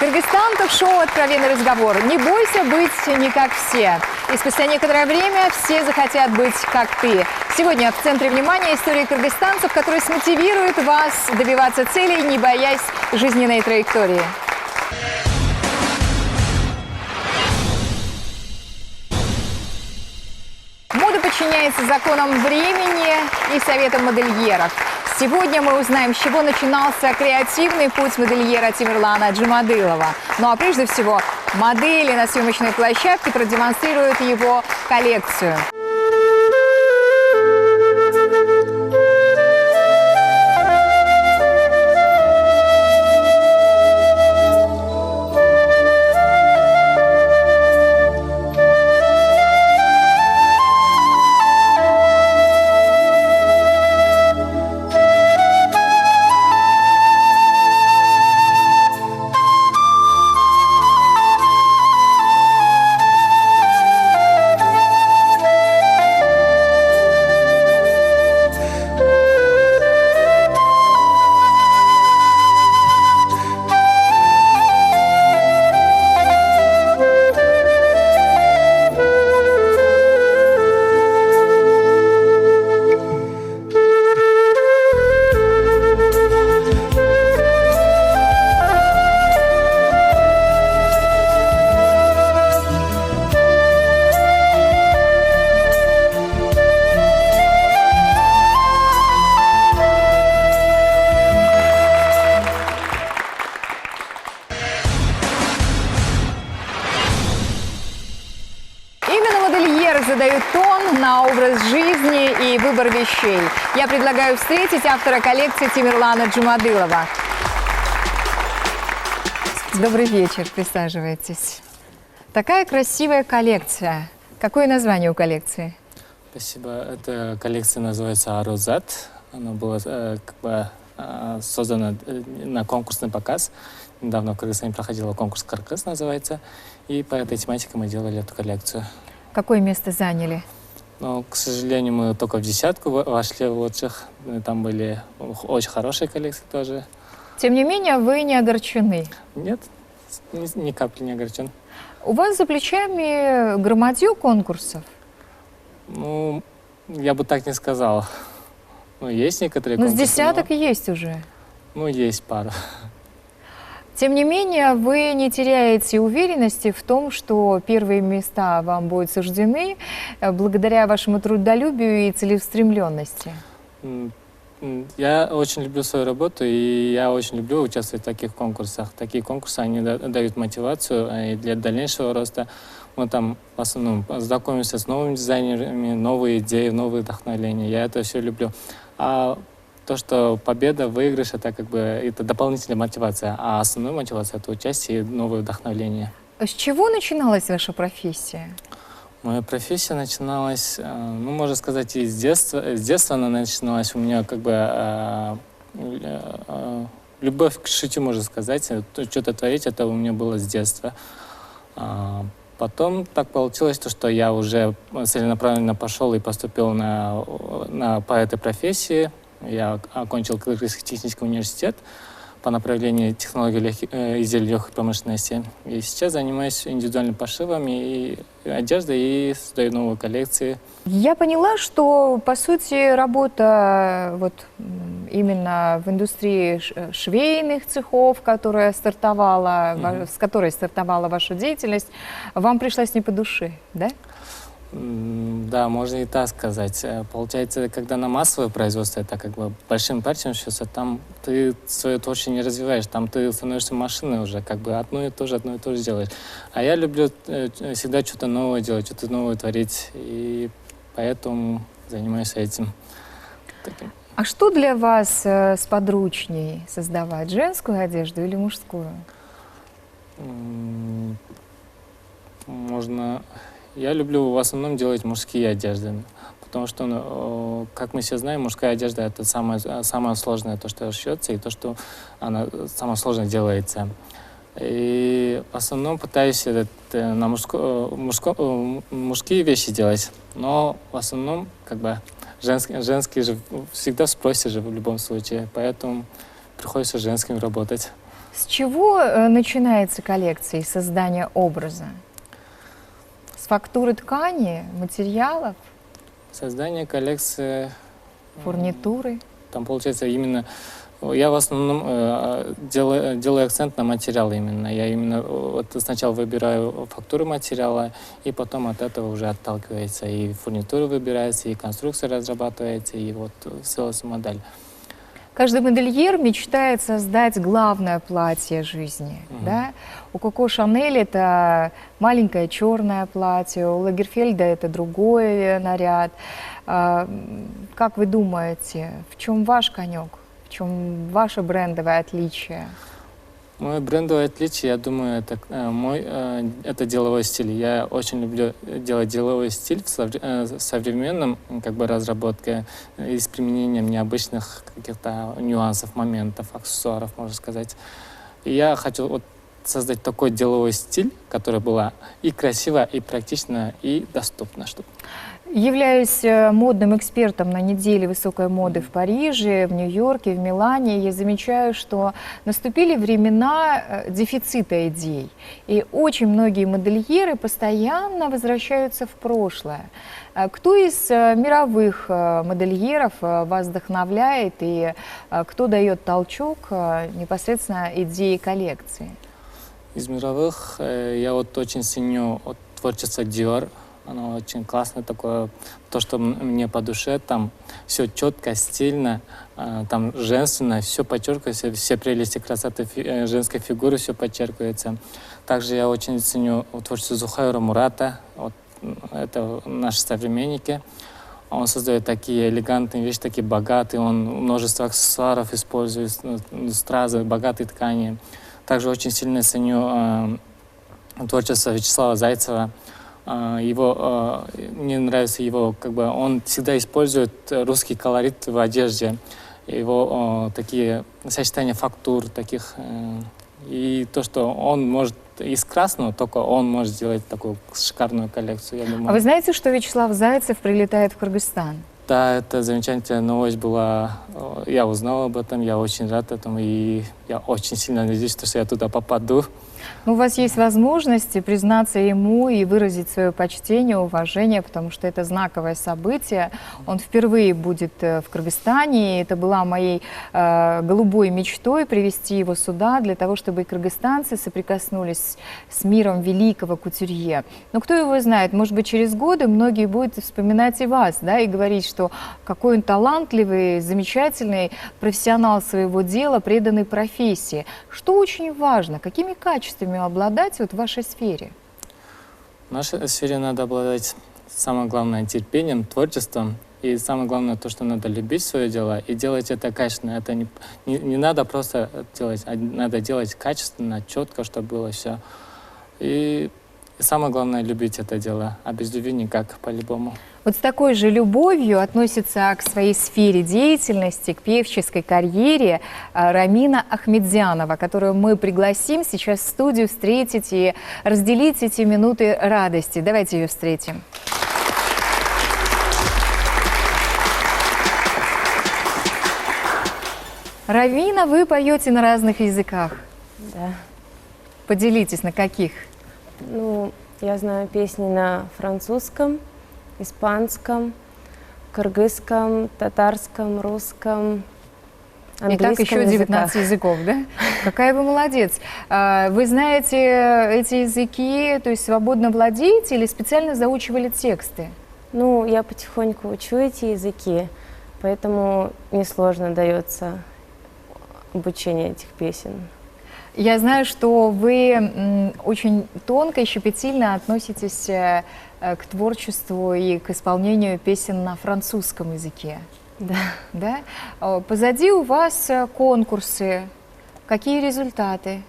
Кыргызстан ток-шоу «Откровенный разговор». Не бойся быть не как все. И спустя некоторое время все захотят быть как ты. Сегодня в центре внимания истории кыргызстанцев, которые смотивируют вас добиваться целей, не боясь жизненной траектории. Мода подчиняется законам времени и советам модельеров. Сегодня мы узнаем, с чего начинался креативный путь модельера Тимирлана Джумадылова. Ну а прежде всего, модели на съемочной площадке продемонстрируют его коллекцию. Задают тон на образ жизни и выбор вещей. Я предлагаю встретить автора коллекции Тимирлана Джумадылова. Добрый вечер, присаживайтесь. Такая красивая коллекция. Какое название у коллекции? Спасибо. Эта коллекция называется «Арузат». Она была создана на конкурсный показ. Недавно в Кыргызстане проходил конкурс «Кыргыз» называется. И по этой тематике мы делали эту коллекцию. Какое место заняли? Но, к сожалению, мы только в десятку вошли в лучших. Там были очень хорошие коллекции тоже. Тем не менее, вы не огорчены? Нет, ни капли не огорчен. У вас за плечами громадье конкурсов? Ну, я бы так не сказал. Ну, есть некоторые конкурсы. Ну, с десяток есть уже? Ну, есть пара. Тем не менее, вы не теряете уверенности в том, что первые места вам будут суждены благодаря вашему трудолюбию и целеустремленности. Я очень люблю свою работу, и я очень люблю участвовать в таких конкурсах. Такие конкурсы, они дают мотивацию и для дальнейшего роста. Мы там в основном знакомимся с новыми дизайнерами, новые идеи, новые вдохновления. Я это все люблю. А то, что победа, выигрыш, это дополнительная мотивация, а основная мотивация — это участие и новое вдохновление. С чего начиналась ваша профессия? Моя профессия начиналась, ну, можно сказать, и с детства. С детства она начиналась у меня любовь к шитью, можно сказать. Что-то творить, это у меня было с детства. Потом так получилось, что я уже целенаправленно пошел и поступил по этой профессии. Я окончил Кыргызский технический университет по направлению технологии изделий легкой промышленности. И сейчас занимаюсь индивидуальным пошивом и одеждой и создаю новые коллекции. Я поняла, что, по сути, работа именно в индустрии швейных цехов, с которой стартовала ваша деятельность, вам пришлась не по душе, да? Да, можно и так сказать. Получается, когда на массовое производство, это большим партиям шьется, там ты свое творчество не развиваешь, там ты становишься машиной уже, одно и то же делаешь. А я люблю всегда что-то новое делать, что-то новое творить, и поэтому занимаюсь этим. А что для вас сподручней создавать, женскую одежду или мужскую? Я люблю в основном делать мужские одежды, потому что, как мы все знаем, мужская одежда — это самое сложное, то, что шьется, и то, что она самое сложное делается. И в основном пытаюсь мужские вещи делать, но в основном женские же всегда в спросе же в любом случае, поэтому приходится женским работать. С чего начинается коллекция и создание образа? С фактуры ткани, материалов, Создание коллекции, фурнитуры? там получается именно... Я в основном делаю акцент на материал именно. Я именно вот сначала выбираю фактуру материала, и потом от этого уже отталкивается. И фурнитура выбирается, и конструкция разрабатывается, и вот целая модель. Каждый модельер мечтает создать главное платье жизни. Да? У Коко Шанель это маленькое черное платье, у Лагерфельда это другой наряд. Как вы думаете, в чем ваш конек? В чем ваше брендовое отличие? Мой брендовое отличие, я думаю, это деловой стиль. Я очень люблю делать деловой стиль в современном разработке и с применением необычных каких-то нюансов, моментов, аксессуаров, можно сказать. И я хочу вот создать такой деловой стиль, который была и красиво, и практично, и доступно. Являюсь модным экспертом на неделе высокой моды в Париже, в Нью-Йорке, в Милане. Я замечаю, что наступили времена дефицита идей. И очень многие модельеры постоянно возвращаются в прошлое. Кто из мировых модельеров вас вдохновляет и кто дает толчок непосредственно идеи коллекции? Из мировых я вот очень ценю творчество Dior. Оно очень классное такое, то, что мне по душе, там все четко, стильно, там женственно, все подчеркивается, все прелести красоты женской фигуры, все подчеркивается. Также я очень ценю творчество Зухайра Мурата, вот, это наши современники. Он создает такие элегантные вещи, такие богатые, он множество аксессуаров использует, стразы, богатые ткани. Также очень сильно ценю творчество Вячеслава Зайцева. Мне нравится его, он всегда использует русский колорит в одежде, его такие сочетания фактур таких, и то, что он может из красного, только он может сделать такую шикарную коллекцию, я думаю. А вы знаете, что Вячеслав Зайцев прилетает в Кыргызстан? Да, это замечательная новость была. Я узнал об этом, я очень рад этому, и я очень сильно надеюсь, что я туда попаду. У вас есть возможность признаться ему и выразить свое почтение, уважение, потому что это знаковое событие. Он впервые будет в Кыргызстане, и это была моей голубой мечтой привести его сюда для того, чтобы кыргызстанцы соприкоснулись с миром великого кутюрье. Но кто его знает, может быть, через годы многие будут вспоминать и вас, да, и говорить, что какой он талантливый, замечательный профессионал своего дела, преданный профессии. Что очень важно, какими качествами обладать в вашей сфере? В нашей сфере надо обладать, самое главное, терпением, творчеством. И самое главное, то, что надо любить свое дело и делать это качественно. Это не надо просто делать, а надо делать качественно, четко, чтобы было все. И самое главное, любить это дело. А без любви никак, по-любому. Вот с такой же любовью относится к своей сфере деятельности, к певческой карьере Рамина Ахмедзянова, которую мы пригласим сейчас в студию встретить и разделить эти минуты радости. Давайте ее встретим. Рамина, вы поете на разных языках. Да. Поделитесь, на каких? Ну, я знаю песни на французском, испанском, кыргызском, татарском, русском, английском. И так еще 19 языков, да? Какая вы молодец. Вы знаете эти языки, то есть свободно владеете или специально заучивали тексты? Ну, я потихоньку учу эти языки, поэтому несложно дается обучение этих песен. Я знаю, что вы очень тонко и щепетильно относитесь к творчеству и к исполнению песен на французском языке. Да. Да? Позади у вас конкурсы. Какие результаты?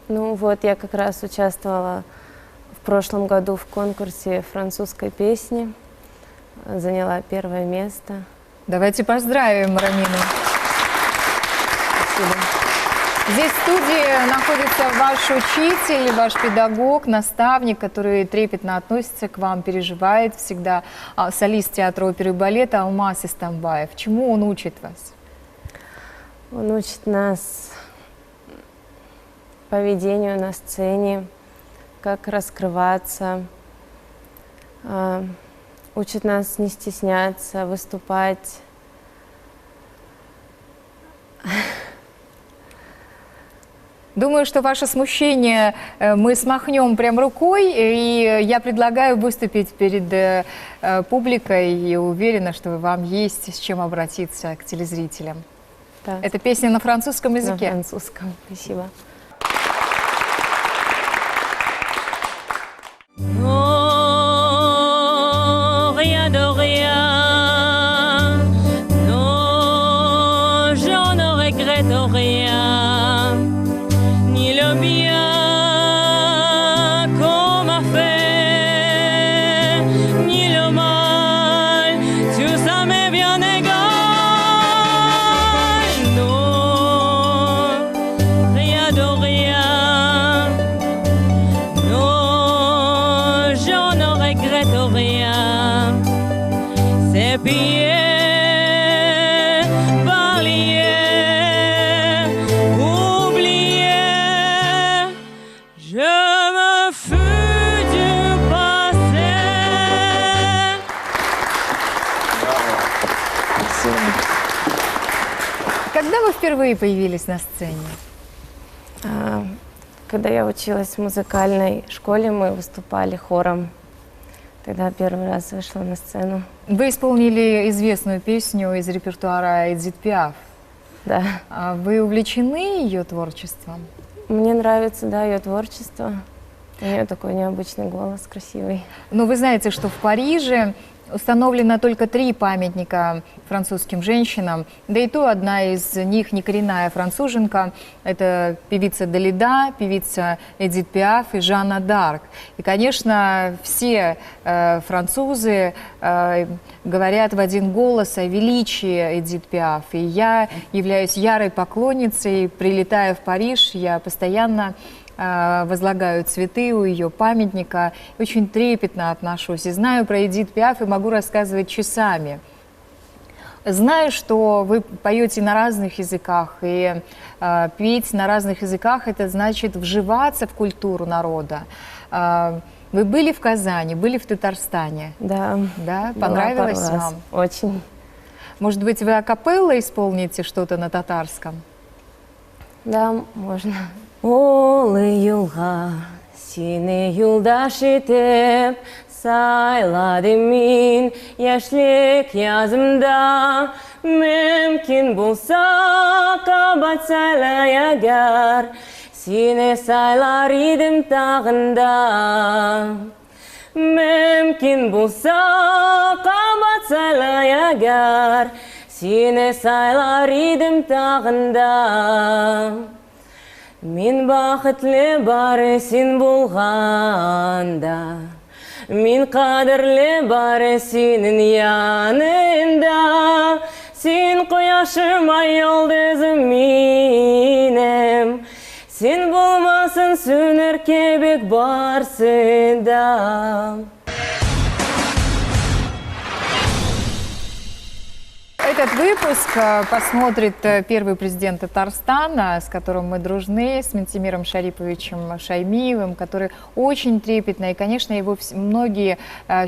Ну вот, я как раз участвовала в прошлом году в конкурсе французской песни, заняла 1 место. Давайте поздравим Рамину. Спасибо. Здесь в студии находится ваш учитель, ваш педагог, наставник, который трепетно относится к вам, переживает всегда. Солист театра оперы и балета Алмаз Истамбаев. Чему он учит вас? Он учит нас поведению на сцене, как раскрываться, учит нас не стесняться, выступать. Думаю, что ваше смущение мы смахнем прям рукой, и я предлагаю выступить перед публикой, и уверена, что вам есть с чем обратиться к телезрителям. Да, Это песня на французском на языке. французском. Спасибо. Oh, rien de rien. Non, je ne regrette rien. Ni le bien qu'on m'a fait, ni le mal. Tout ça m'est bien égal. Non, rien de rien. Non, je ne regrette rien. C'est pillé, balayer, oublier. Je me fus du passé. Когда вы впервые появились на сцене? Когда я училась в музыкальной школе, мы выступали хором. Тогда первый раз вышла на сцену. Вы исполнили известную песню из репертуара Эдит Пиаф. Да. А вы увлечены ее творчеством? Мне нравится, да, ее творчество. У нее такой необычный голос, красивый. Но вы знаете, что в Париже установлено только 3 памятника французским женщинам, да и то одна из них не коренная француженка, это певица Далида, певица Эдит Пиаф и Жанна Д'Арк. И, конечно, все французы говорят в один голос о величии Эдит Пиаф. И я являюсь ярой поклонницей, прилетая в Париж, я постоянно возлагаю цветы у ее памятника, очень трепетно отношусь. И знаю про Эдит Пиаф и могу рассказывать часами. Знаю, что вы поете на разных языках, и петь на разных языках – это значит вживаться в культуру народа. Вы были в Казани, были в Татарстане? Да. Да? Была Понравилось пару раз. вам? Очень. Может быть, вы акапелло исполните что-то на татарском? Да, можно. Олы юлға, сені юлдаш етіп, сайладым мен яшьлек язымда. Мүмкін болса, қабат сайлай әгер, сені сайлар едім тағында. Мүмкін болса, қабат сайлай әгер, сені сайлар едім тағында. Мен бақытлы бары сен болғанда, мен қадірлі бары сенің янында. Сен құяшым ай йолдызым менім, сен болмасын сөнер кебек барсында. Этот выпуск посмотрит первый президент Татарстана, с которым мы дружны, с Ментимиром Шариповичем Шаймиевым, который очень трепетно, и, конечно, его многие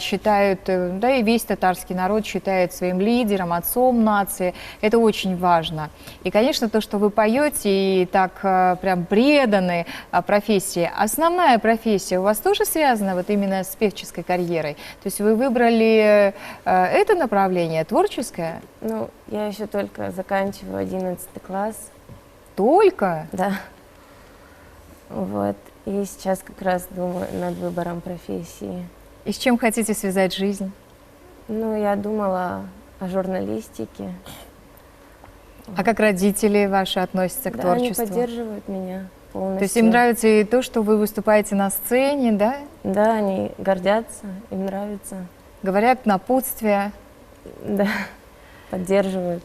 считают, да и весь татарский народ считает своим лидером, отцом нации. Это очень важно. И, конечно, то, что вы поете и так прям преданы профессии. Основная профессия у вас тоже связана вот именно с певческой карьерой? То есть вы выбрали это направление, творческое? Ну, я еще только заканчиваю 11 класс. Только? Да. Вот. И сейчас как раз думаю над выбором профессии. И с чем хотите связать жизнь? Ну, я думала о журналистике. А как родители ваши относятся к Да, творчеству? они поддерживают меня полностью. То есть им нравится и то, что вы выступаете на сцене, да? Да, они гордятся, им нравится. Говорят напутствие. Да, поддерживают.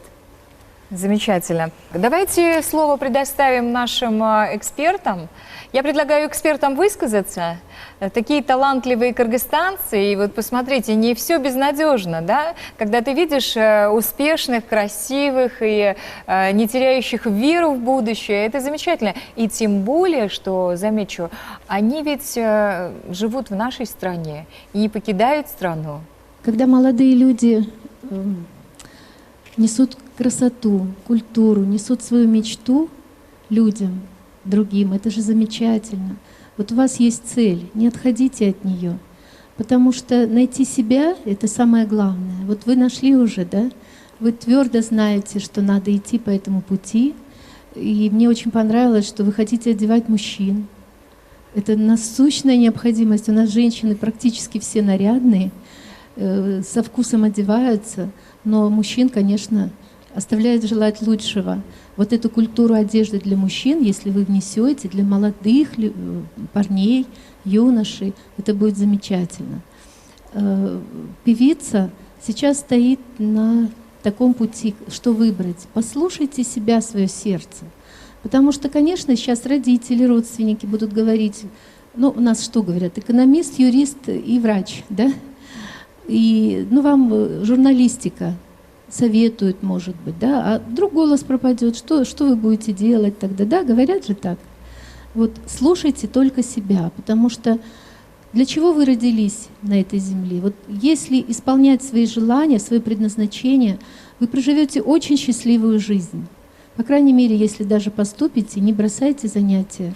Замечательно. Давайте слово предоставим нашим экспертам. Я предлагаю экспертам высказаться. Такие талантливые кыргызстанцы, и вот посмотрите, не все безнадежно, да? Когда ты видишь успешных, красивых и не теряющих веру в будущее, это замечательно. И тем более, что, замечу, они ведь живут в нашей стране и не покидают страну. Когда молодые люди несут красоту, культуру, несут свою мечту людям, другим, это же замечательно. Вот у вас есть цель, не отходите от нее, потому что найти себя — это самое главное. Вот вы нашли уже, да? Вы твердо знаете, что надо идти по этому пути. И мне очень понравилось, что вы хотите одевать мужчин. Это насущная необходимость. У нас женщины практически все нарядные, со вкусом одеваются, но мужчин, конечно, оставляет желать лучшего. Вот эту культуру одежды для мужчин, если вы внесете, для молодых парней, юношей, это будет замечательно. Певица сейчас стоит на таком пути, что выбрать. Послушайте себя, свое сердце. Потому что, конечно, сейчас родители, родственники будут говорить, ну, у нас что говорят, экономист, юрист и врач, да? И, ну, вам журналистика советует, может быть, да, а вдруг голос пропадет, что вы будете делать тогда, да, говорят же так. Вот слушайте только себя, потому что для чего вы родились на этой земле? Вот если исполнять свои желания, свое предназначение, вы проживете очень счастливую жизнь. По крайней мере, если даже поступите, не бросайте занятия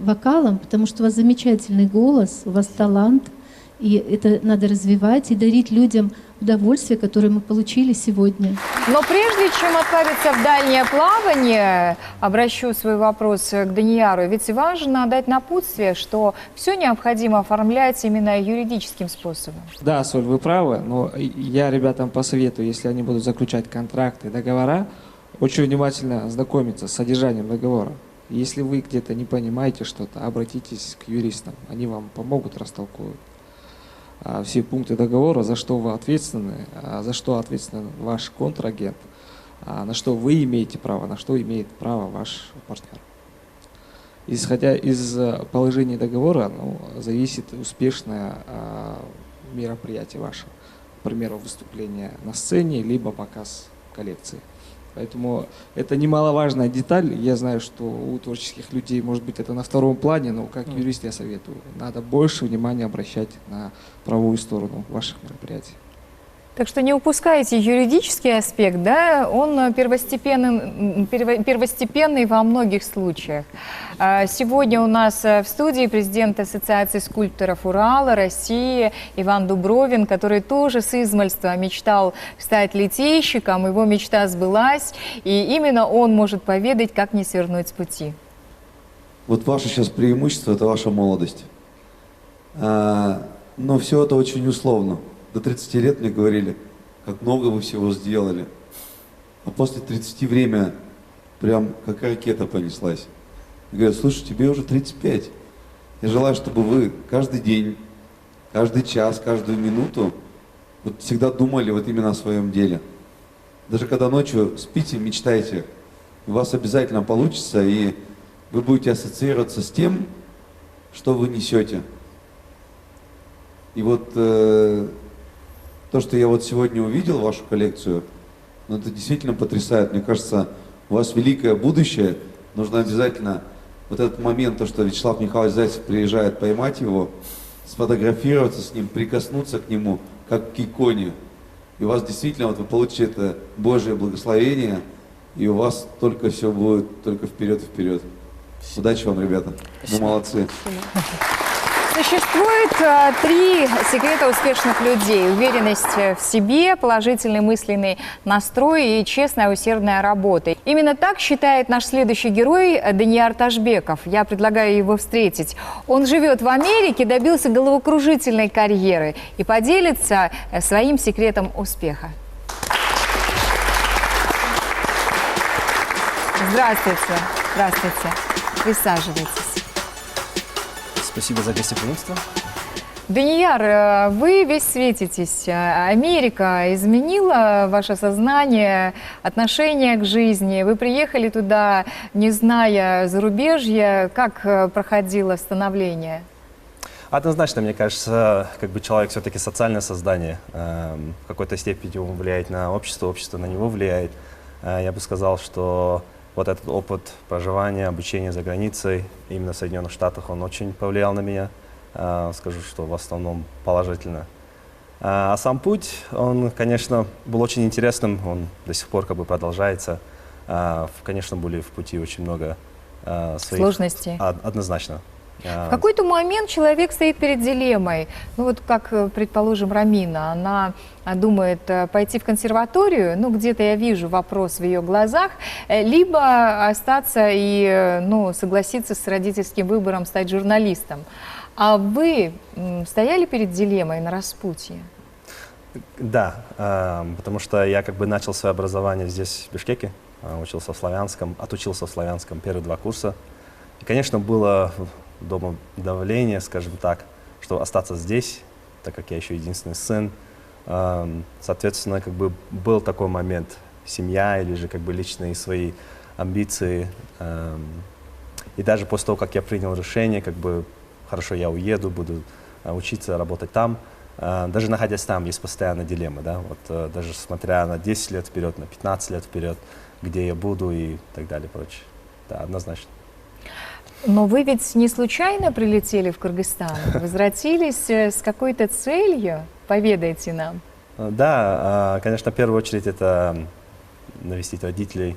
вокалом, потому что у вас замечательный голос, у вас талант, и это надо развивать и дарить людям удовольствие, которое мы получили сегодня. Но прежде чем отправиться в дальнее плавание, обращу свой вопрос к Данияру. Ведь важно дать напутствие, что все необходимо оформлять именно юридическим способом. Да, Соль, вы правы, но я ребятам посоветую, если они будут заключать контракты, договора, очень внимательно знакомиться с содержанием договора. Если вы где-то не понимаете что-то, обратитесь к юристам, они вам помогут, растолкуют все пункты договора, за что вы ответственны, за что ответственен ваш контрагент, на что вы имеете право, на что имеет право ваш партнер. Исходя из положений договора, зависит успешное мероприятие ваше. К примеру, выступление на сцене, либо показ коллекции. Поэтому это немаловажная деталь. Я знаю, что у творческих людей, может быть, это на втором плане, но как юрист я советую, надо больше внимания обращать на правовую сторону ваших мероприятий. Так что не упускайте юридический аспект, да, он первостепенный во многих случаях. Сегодня у нас в студии президент Ассоциации скульпторов Урала, России Иван Дубровин, который тоже с измальства мечтал стать литейщиком, его мечта сбылась, и именно он может поведать, как не свернуть с пути. Вот ваше сейчас преимущество – это ваша молодость. Но все это очень условно. До 30 лет мне говорили, как много вы всего сделали. А после 30 время прям как ракета понеслась. И говорят, слушай, тебе уже 35. Я желаю, чтобы вы каждый день, каждый час, каждую минуту вот всегда думали вот именно о своем деле. Даже когда ночью спите, мечтайте, у вас обязательно получится, и вы будете ассоциироваться с тем, что вы несете. И вот то, что я вот сегодня увидел, вашу коллекцию, ну, это действительно потрясает. Мне кажется, у вас великое будущее. Нужно обязательно вот этот момент, то, что Вячеслав Михайлович Зайцев приезжает, поймать его, сфотографироваться с ним, прикоснуться к нему, как к иконе. И у вас действительно, вот вы получите это Божье благословение, и у вас только все будет, только вперед и вперед. Удачи вам, ребята. Вы молодцы. Существует 3 секрета успешных людей. Уверенность в себе, положительный мысленный настрой и честная усердная работа. Именно так считает наш следующий герой Данияр Ташбеков. Я предлагаю его встретить. Он живет в Америке, добился головокружительной карьеры и поделится своим секретом успеха. Здравствуйте. Здравствуйте. Присаживайтесь. Спасибо за гостеприимство. Данияр, вы весь светитесь. Америка изменила ваше сознание, отношение к жизни. Вы приехали туда, не зная зарубежья. Как проходило становление? Однозначно, мне кажется, как бы человек все-таки социальное создание. В какой-то степени он влияет на общество, общество на него влияет. Я бы сказал, что вот этот опыт проживания, обучения за границей, именно в Соединенных Штатах, он очень повлиял на меня. Скажу, что в основном положительно. А сам путь, он, конечно, был очень интересным, он до сих пор как бы продолжается. Конечно, были в пути очень много своих... Сложностей. Однозначно. В какой-то момент человек стоит перед дилеммой. Ну вот как, предположим, Рамина, она думает пойти в консерваторию, ну где-то я вижу вопрос в ее глазах, либо остаться и согласиться с родительским выбором стать журналистом. А вы стояли перед дилеммой на распутье? Да, потому что я как бы начал свое образование здесь, в Бишкеке, учился в славянском, отучился в славянском первые 2 курса. И, конечно, было дома давление, скажем так, что остаться здесь, так как я еще единственный сын. Соответственно, как бы был такой момент, семья или же как бы личные свои амбиции. И даже после того, как я принял решение, как бы хорошо, я уеду, буду учиться, работать там. Даже находясь там, есть постоянная дилемма, да, вот даже смотря на 10 лет вперед, на 15 лет вперед, где я буду и так далее, прочее. Да, однозначно. Но вы ведь не случайно прилетели в Кыргызстан? Возвратились с какой-то целью? Поведайте нам. Да, конечно, в первую очередь это навестить родителей.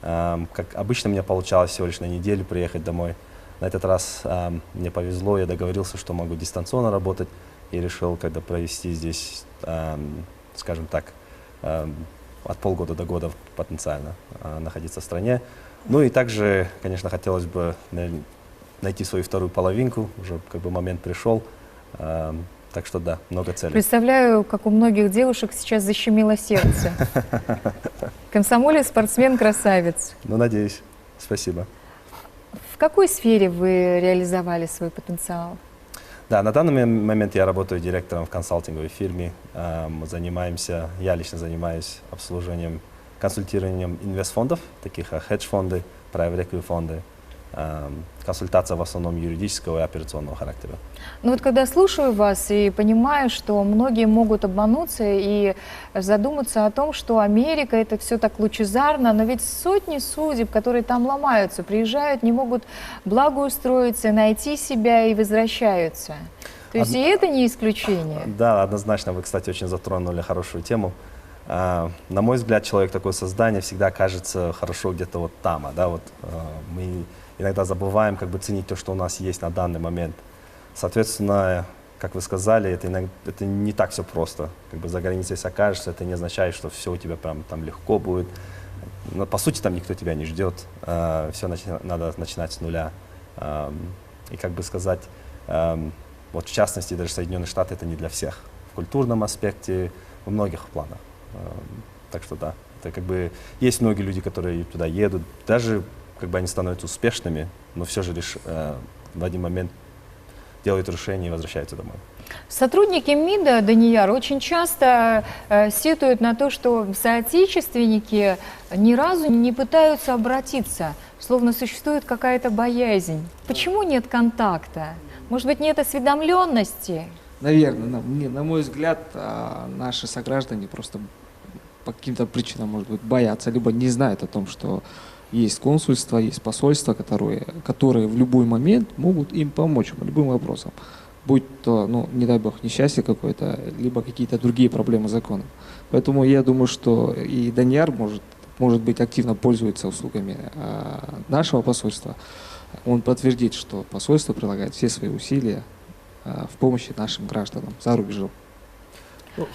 Как обычно мне получалось всего лишь на неделю приехать домой. На этот раз мне повезло, я договорился, что могу дистанционно работать и решил, когда провести здесь, скажем так, от полгода до года потенциально находиться в стране. Ну и также, конечно, хотелось бы найти свою вторую половинку, уже как бы момент пришел. Так что да, много целей. Представляю, как у многих девушек сейчас защемило сердце. Комсомолец, спортсмен, красавец. Ну, надеюсь. Спасибо. В какой сфере вы реализовали свой потенциал? Да, на данный момент я работаю директором в консалтинговой фирме. Мы занимаемся, я лично занимаюсь обслуживанием, консультированием инвестфондов, таких как хедж-фонды, private equity фонды. Консультация в основном юридического и операционного характера. Ну вот когда слушаю вас и понимаю, что многие могут обмануться и задуматься о том, что Америка это все так лучезарно, но ведь сотни судеб, которые там ломаются, приезжают, не могут благоустроиться, найти себя и возвращаются. То есть и это не исключение. Да, однозначно. Вы, кстати, очень затронули хорошую тему. На мой взгляд, человек такое создание всегда кажется хорошо где-то вот там, да, вот мы иногда забываем как бы ценить то, что у нас есть на данный момент. Соответственно, как вы сказали, это не так все просто. Как бы за границей если окажешься, это не означает, что все у тебя прям там легко будет. Но, по сути, там никто тебя не ждет. Все надо начинать с нуля. И как бы сказать, вот в частности, даже Соединенные Штаты это не для всех. В культурном аспекте, во многих планах. Так что да, это как бы есть многие люди, которые туда едут, даже как бы они становятся успешными, но все же лишь в один момент делают решение и возвращаются домой. Сотрудники МИДа, Данияр, очень часто сетуют на то, что соотечественники ни разу не пытаются обратиться, словно существует какая-то боязнь. Почему нет контакта? Может быть, нет осведомленности? Наверное, на мой взгляд, наши сограждане просто по каким-то причинам, может быть, боятся, либо не знают о том, что есть консульство, есть посольство, которые в любой момент могут им помочь по любым вопросам. Будь то, не дай бог, несчастье какое-то, либо какие-то другие проблемы закона. Поэтому я думаю, что и Данияр может быть, активно пользуется услугами нашего посольства. Он подтвердит, что посольство прилагает все свои усилия в помощи нашим гражданам за рубежом.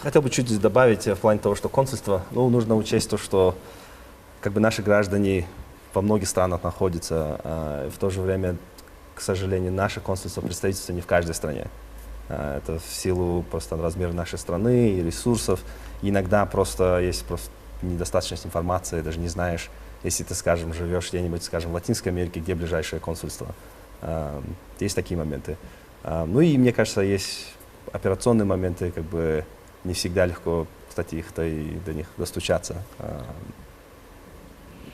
Хотел бы чуть добавить в плане того, что консульство, нужно учесть то, что как бы наши граждане во многих странах находятся, и в то же время, к сожалению, наше консульство, представительство не в каждой стране. Это в силу просто размера нашей страны и ресурсов. И иногда просто есть недостаточность информации, даже не знаешь, если ты, скажем, живешь где-нибудь, скажем, в Латинской Америке, где ближайшее консульство. Есть такие моменты. Ну и мне кажется, есть операционные моменты, как бы не всегда легко, кстати, до них достучаться.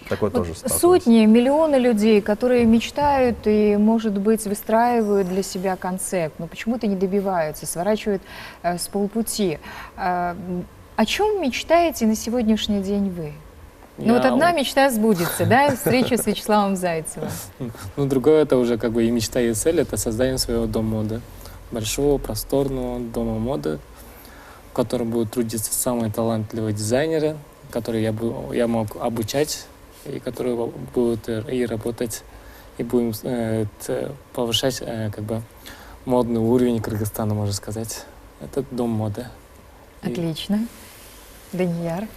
Такое тоже сталкивался. Сотни, миллионы людей, которые мечтают и, может быть, выстраивают для себя концепт, но почему-то не добиваются, сворачивают с полпути. О чем мечтаете на сегодняшний день вы? Ну вот одна мечта сбудется, да, встреча с Вячеславом Зайцевым. Ну, другое это уже как бы и мечта, и цель, это создание своего дома моды. Большого, просторного дома моды, в котором будут трудиться самые талантливые дизайнеры, которые я мог обучать, и которые будут и работать, и будем повышать как бы модный уровень Кыргызстана, можно сказать. Это дом моды. Отлично. Данияр?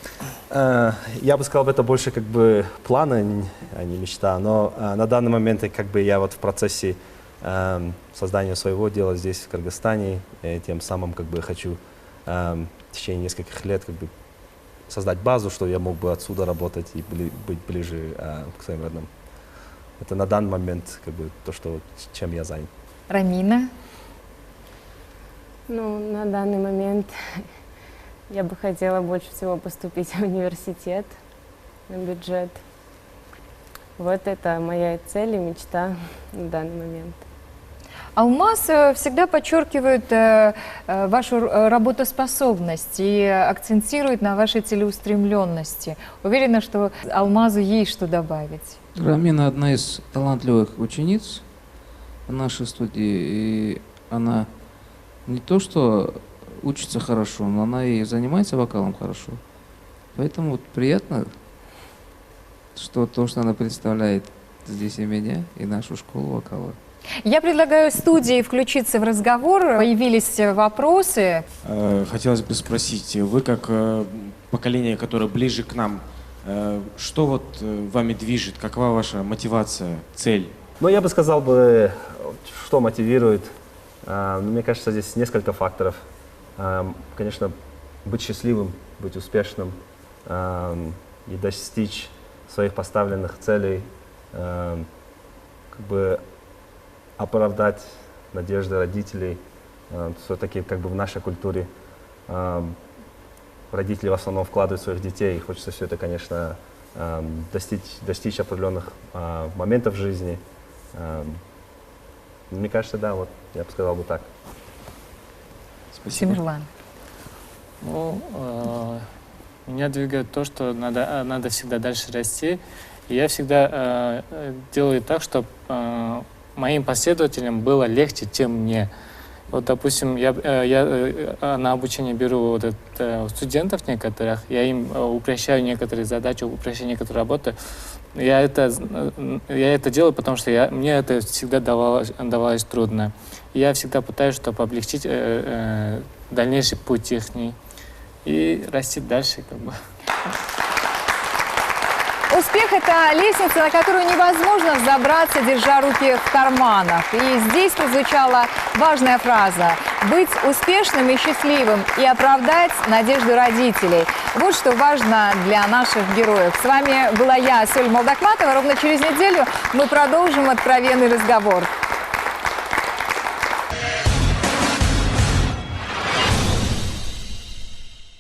Я бы сказал, это больше как бы планы, а не мечта. Но на данный момент как бы я вот в процессе создания своего дела здесь, в Кыргызстане, и тем самым как бы хочу в течение нескольких лет как бы создать базу, что я мог бы отсюда работать и быть ближе к своим родным. Это на данный момент как бы то, чем я занят. Рамина? Ну, на данный момент я бы хотела больше всего поступить в университет на бюджет. Вот это моя цель и мечта на данный момент. Алмаз всегда подчеркивает вашу работоспособность и акцентирует на вашей целеустремленности. Уверена, что Алмазу есть что добавить. Рамина одна из талантливых учениц в нашей студии, и она не то что учится хорошо, но она и занимается вокалом хорошо. Поэтому вот приятно, что то, что она представляет здесь и меня, и нашу школу вокала. Я предлагаю студии включиться в разговор. Появились вопросы. Хотелось бы спросить, вы как поколение, которое ближе к нам, что вот вами движет, какова ваша мотивация, цель? Ну, я бы сказал, что мотивирует. Мне кажется, здесь несколько факторов. Конечно, быть счастливым, быть успешным и достичь своих поставленных целей, как бы оправдать надежды родителей. Все-таки как бы в нашей культуре родители в основном вкладывают в своих детей. И хочется все это, конечно, достичь определенных моментов в жизни. Мне кажется, да, вот я бы сказал бы так. Спасибо. Тимирлан. Ну, меня двигает то, что надо всегда дальше расти. И я всегда делаю так, чтобы моим последователям было легче, чем мне. Вот, допустим, я на обучение беру студентов некоторых, я им упрощаю некоторые задачи, упрощаю некоторые работы. Я это делаю, потому что мне это всегда давалось трудно. И я всегда пытаюсь, чтобы облегчить дальнейший путь их и расти дальше, как бы. Успех – это лестница, на которую невозможно взобраться, держа руки в карманах. И здесь прозвучала важная фраза – быть успешным и счастливым и оправдать надежду родителей. Вот что важно для наших героев. С вами была я, Соль Молдахматова. Ровно через неделю мы продолжим откровенный разговор.